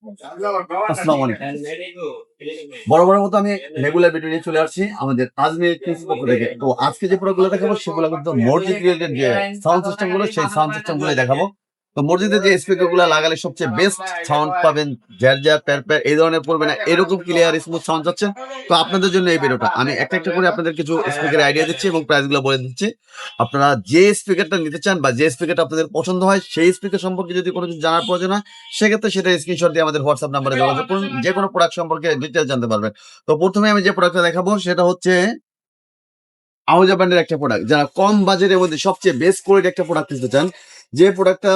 আসসালামু আলাইকুম। বরাবরের মতো আমি রেগুলার ভিডিও নিয়ে চলে আসছি আমাদের আজমির টিভি পক্ষ থেকে। তো আজকে যে প্রোডাক্টগুলো দেখাবো সেগুলো কিন্তু মসজিদ রিলেটেড যে সাউন্ড সিস্টেম গুলো সেই সাউন্ড সিস্টেম গুলো দেখাবো। তো মসজিদে যে স্পিকার গুলো লাগালে সবচেয়ে বেস্ট সাউন্ড পাবেন, জ্যার জ্যার প্যার প্যার এই ধরনের পড়বে না, এরকম ক্লিয়ার স্মুথ সাউন্ড চাচ্ছেন, তো আপনাদের জন্য এই ভিডিওটা। আমি একটা একটা করে আপনাদের কিছু স্পিকারের আইডিয়া দিচ্ছি এবং প্রাইস গুলো বলে দিচ্ছি। আপনারা যে স্পিকারটা নিতে চান বা যে স্পিকারটা আপনাদের পছন্দ হয় সেই স্পিকার সম্পর্কে যদি কোনো কিছু জানার প্রয়োজন হয় সেক্ষেত্রে সেটা স্ক্রিনশট দিয়ে আমাদের হোয়াটসঅ্যাপ নাম্বারে যোগাযোগ করুন, যে কোনো প্রোডাক্ট সম্পর্কে ডিটেইলস জানতে পারবেন। তো প্রথমে আমি যে প্রোডাক্টটা দেখাবো সেটা হচ্ছে আহুজা ব্র্যান্ডের একটা প্রোডাক্ট। যারা কম বাজেটের মধ্যে সবচেয়ে বেস্ট কোয়ালিটি একটা প্রোডাক্ট নিতে চান, যে প্রোডাক্টটা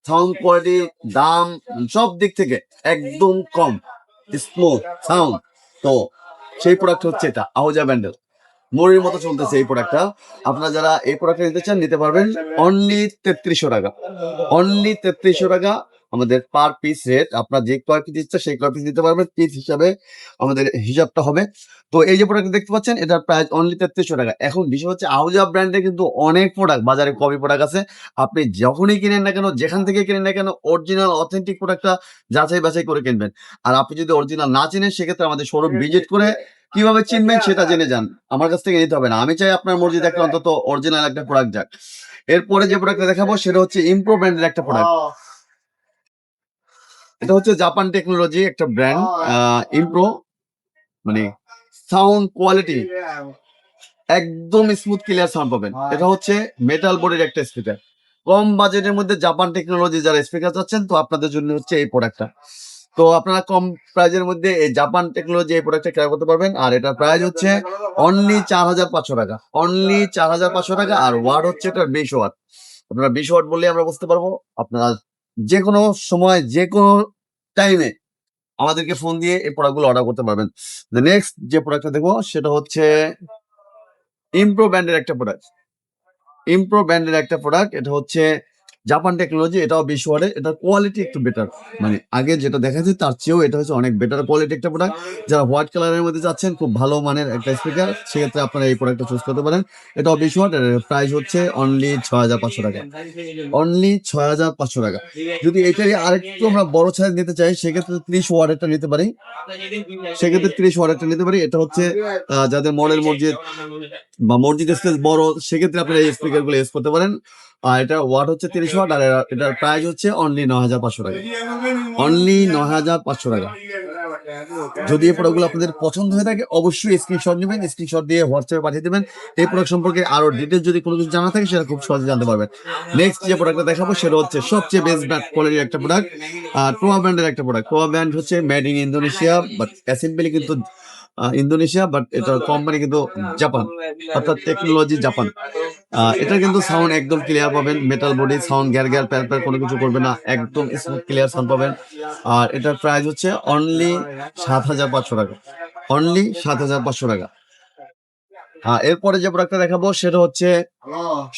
সাউন্ড কোয়ালিটি, দাম, সব দিক থেকে একদম কম, স্মুথ সাউন্ড, তো সেই প্রোডাক্ট হচ্ছে এটা আহুজা ব্র্যান্ডের। মরির মতো চলতেছে এই প্রোডাক্টটা। আপনারা যারা এই প্রোডাক্টটা নিতে চান নিতে পারবেন অনলি 3300 টাকা। অনলি 3300 টাকা আমাদের পার পিস রেট। আপনার যে কয় পিস ইচ্ছা সেই কয় পিস নিতে পারবেন, পিস হিসাবে আমাদের হিসাবটা হবে। তো এই যে প্রোডাক্ট দেখতে পাচ্ছেন এটার প্রাইস অনলি 3300 টাকা। এখন বিষয় হচ্ছে আহুজা ব্র্যান্ডে কিন্তু অনেক প্রোডাক্ট বাজারে, কপি প্রোডাক্ট আছে। আপনি যখনই কিনেন না কেন, যেখান থেকে কিনেন না কেন, অরিজিনাল অথেন্টিক প্রোডাক্টটা যাচাই বাছাই করে কিনবেন। আর আপনি যদি অরিজিনাল না চিনেন সেক্ষেত্রে আমাদের শোরুম ভিজিট করে কিভাবে চিনবেন সেটা জেনে যান, আমার কাছ থেকে নিতে হবে না। আমি চাই আপনার মসজিদে একটা অন্তত অরিজিনাল একটা প্রোডাক্ট যাক। এরপরে যে প্রোডাক্টটা দেখাবো সেটা হচ্ছে ইমপ্রো ব্র্যান্ডের একটা প্রোডাক্ট। এটা হচ্ছে জাপান টেকনোলজি একটা ব্র্যান্ড। ইমপ্রো মানে সাউন্ড কোয়ালিটি একদম স্মুথ ক্লিয়ার সাউন্ড পাবেন। এটা হচ্ছে মেটাল বডির একটা স্পিকার। কম বাজেটের মধ্যে জাপান টেকনোলজি যারা স্পিকার চাচ্ছেন, তো আপনাদের জন্য হচ্ছে এই প্রোডাক্টটা। তো আপনারা কম প্রাইজের মধ্যে এই জাপান টেকনোলজি এই প্রোডাক্টটা ক্রয় করতে পারবেন। আর এটার প্রাইস হচ্ছে অনলি 4500 টাকা। অনলি 4500 টাকা। আর ওয়াট হচ্ছে এটা 20 ওয়াট। আপনারা 20 ওয়াট বললে আমরা বুঝতে পারবো। আপনারা যে কোনো সময় যে কোনো টাইমে আমাদেরকে ফোন দিয়ে এই প্রোডাক্টগুলো অর্ডার করতে পারবেন। নেক্সট যে প্রোডাক্টটা দেখবো সেটা হচ্ছে ইমপ্রো ব্র্যান্ডের একটা প্রোডাক্ট। ইমপ্রো ব্র্যান্ডের একটা প্রোডাক্ট। এটা হচ্ছে জাপান টেকনোলজি। এটাও 20 ওয়াটের। এটার কোয়ালিটি একটু বেটার, মানে আগে যেটা দেখাচ্ছে তার চেয়েও এটা হচ্ছে অনেক বেটার কোয়ালিটি একটা প্রোডাক্ট। যারা হোয়াইট কালারের মধ্যে যাচ্ছেন, খুব ভালো মানের একটা স্পিকার, সেক্ষেত্রে আপনারা এই প্রোডাক্টটা চুজ করতে পারেন। এটাও 20 ওয়াট। এর প্রাইস হচ্ছে অনলি 6500 টাকা। অনলি 6500 টাকা। যদি এটারই আরেকটু আমরা বড় সাইজ নিতে চাই সেক্ষেত্রে 30 ওয়াটেরটা নিতে পারি। সেক্ষেত্রে 30 ওয়াটেরটা নিতে পারি। এটা হচ্ছে যাদের মডেল মসজিদ বা মসজিদ স্পেস বড়, সেক্ষেত্রে আপনারা এই স্পিকার গুলো ইউজ করতে পারেন। আর এটা ওয়াট হচ্ছে 30 ওয়াট। আর এটার প্রাইস হচ্ছে অনলি 9500 টাকা। অনলি 9500 টাকা। যদি এই প্রোডাক্টগুলো আপনাদের পছন্দ হয়ে থাকে অবশ্যই স্ক্রিনশট নেবেন, স্ক্রিনশট দিয়ে হোয়াটসঅ্যাপে পাঠিয়ে দেবেন। এই প্রোডাক্ট সম্পর্কে আরো ডিটেলস যদি কোনো কিছু জানা থাকে সেটা খুব সহজে জানতে পারবেন। নেক্সট যে প্রোডাক্টটা দেখাবো সেটা হচ্ছে সবচেয়ে বেস্ট ব্র্যান্ড কোয়ালিটির একটা প্রোডাক্ট, টোয়া ব্র্যান্ডের একটা প্রোডাক্ট। টোয়া ব্র্যান্ড হচ্ছে made in Indonesia, but assembly কিন্তু ইন্দোনেশিয়া, বাট এটা কোম্পানি কিন্তু জাপান, অর্থাৎ টেকনোলজি জাপান। এটা কিন্তু সাউন্ড একদম ক্লিয়ার পাবেন, মেটাল বডি, সাউন্ড গ্যার গ্যার প্যার প্যার কোনো কিছু করবে না, একদম স্মুথ ক্লিয়ার সাউন্ড পাবেন। আর এটার প্রাইস হচ্ছে অনলি 7500 টাকা। অনলি 7500 টাকা। এরপরে যে প্রোডাক্টটা দেখাবো সেটা হচ্ছে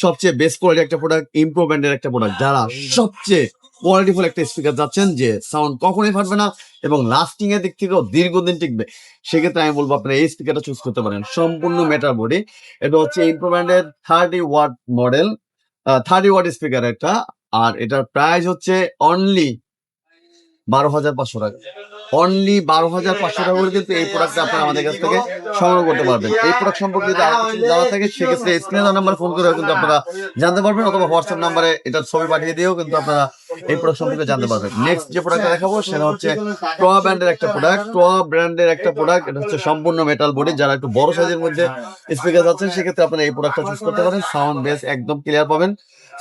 সবচেয়ে বেস্ট কোয়ালিটি একটা প্রোডাক্ট, ইমপ্রো ব্র্যান্ডের একটা প্রোডাক্ট। যারা সবচেয়ে কোয়ালিটিফুল একটা স্পিকার যাচ্ছেন যে সাউন্ড কখনোই ফাটবে না এবং লাস্টিং এর দিক থেকেও দীর্ঘদিন টিকবে, সেক্ষেত্রে আমি বলবো আপনারা এই স্পিকারটা চুজ করতে পারেন। সম্পূর্ণ মেটাল বডি। এটা হচ্ছে ইমপ্রো ব্র্যান্ডের 30 ওয়াট মডেল, 30 ওয়াট স্পিকার একটা। আর এটার প্রাইস হচ্ছে অনলি 12,500 টাকা। অনলি 12,500 টাকা করে কিন্তু এই প্রোডাক্টটা আপনারা আমাদের কাছ থেকে সংগ্রহ করতে পারবেন। এই প্রোডাক্ট সম্পর্কে যদি আরো কিছু জানা থাকে সেক্ষেত্রে স্ক্রিনে দেওয়া নাম্বার ফোন করে কিন্তু আপনারা জানতে পারবেন, অথবা হোয়াটসঅ্যাপ নাম্বারে এটার ছবি পাঠিয়ে দিয়েও কিন্তু আপনারা এই প্রোডাক্ট সম্পর্কে জানতে পারবেন। নেক্সট যে প্রোডাক্টটা দেখাবো সেটা হচ্ছে টোয়া ব্র্যান্ডের একটা প্রোডাক্ট। টোয়া ব্র্যান্ডের একটা প্রোডাক্ট। এটা হচ্ছে সম্পূর্ণ মেটাল বডি। যারা একটু বড় সাইজের মধ্যে স্পিকার যাচ্ছেন সেক্ষেত্রে আপনারা এই প্রোডাক্টটা চুজ করতে পারেন। সাউন্ড বেস একদম ক্লিয়ার পাবেন,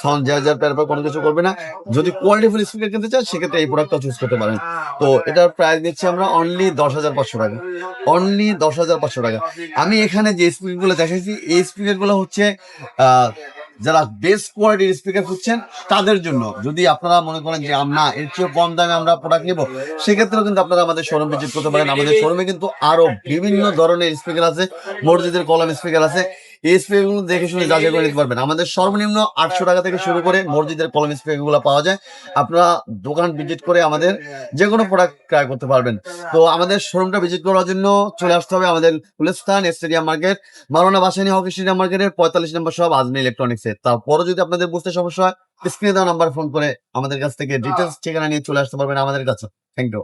সাউন্ড জ্যার জ্যার প্যার প্যার কোনো কিছু করবে না। যদি কোয়ালিটিফুল স্পিকার কিনতে চান সেক্ষেত্রে এই প্রোডাক্টটা চুজ করতে পারেন। তো এটার প্রাইস দিচ্ছি আমরা অনলি 10,500 টাকা। অনলি 10,500 টাকা। আমি এখানে যে স্পিকার গুলো দেখাইছি এই স্পিকার গুলো হচ্ছে যারা বেস্ট কোয়ালিটির স্পিকার খুঁজছেন তাদের জন্য। যদি আপনারা মনে করেন যে আমরা এর চেয়ে কম দামে আমরা প্রোডাক্ট নেবো, সেক্ষেত্রেও কিন্তু আপনারা আমাদের শোরুম ভিজিট করতে পারেন। আমাদের শোরুমে কিন্তু আরো বিভিন্ন ধরনের স্পিকার আছে, মসজিদের কলম স্পিকার আছে। এই স্পিকার গুলো দেখে শুনে যাচাই করে নিতে পারবেন। আমাদের সর্বনিম্ন 800 টাকা থেকে শুরু করে মসজিদের কলম স্পিকার গুলো পাওয়া যায়। আপনারা দোকান ভিজিট করে আমাদের যে কোনো প্রোডাক্ট ক্রয় করতে পারবেন। তো আমাদের শোরুমটা ভিজিট করার জন্য চলে আসতে হবে আমাদের গুলিস্তান স্টেডিয়াম মার্কেট, মাওলানা ভাসানী হকি স্টেডিয়াম মার্কেটের 45 নম্বর শপ আজমি ইলেকট্রনিক্স এর। তারপরে যদি আপনাদের বুঝতে সমস্যা হয় স্ক্রিনে দেওয়া নাম্বার ফোন করে আমাদের কাছ থেকে ডিটেলস ঠিকানা নিয়ে চলে আসতে পারবেন আমাদের কাছে। Thank you.